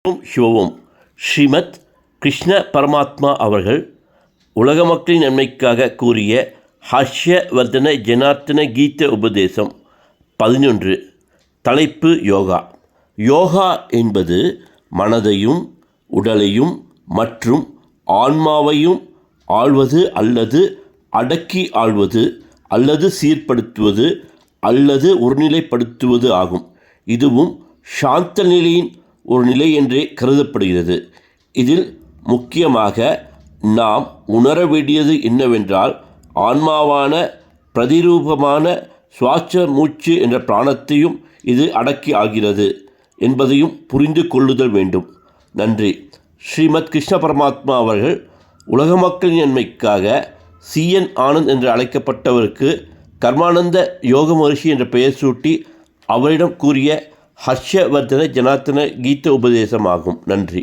சிவவும் ஸ்ரீமத் கிருஷ்ண பரமாத்மா அவர்கள் உலக மக்களின் நன்மைக்காக கூறிய ஹர்ஷவர்தன ஜனார்த்தன கீத உபதேசம் 11. தலைப்பு யோகா. யோகா என்பது மனதையும் உடலையும் மற்றும் ஆன்மாவையும் ஆள்வது அல்லது அடக்கி ஆள்வது அல்லது சீர்படுத்துவது அல்லது ஒருநிலைப்படுத்துவது ஆகும். இதுவும் சாந்த நிலையின் ஒரு நிலை என்றே கருதப்படுகிறது. இதில் முக்கியமாக நாம் உணர வேண்டியது என்னவென்றால், ஆன்மாவான பிரதிரூபமான சுவாச மூச்சு என்ற பிராணத்தையும் இது அடக்கி ஆகிறது என்பதையும் புரிந்து கொள்ளுதல் வேண்டும். நன்றி. ஸ்ரீமத் கிருஷ்ண பரமாத்மா அவர்கள் உலக மக்களின் நன்மைக்காக CN ஆனந்த் என்று அழைக்கப்பட்டவருக்கு கர்மானந்த யோக மகர்ஷி என்ற பெயர் சூட்டி அவரிடம் கூறிய ஹர்ஷவர்தன ஜனார்த்தன கீத உபதேசமாகும். நன்றி.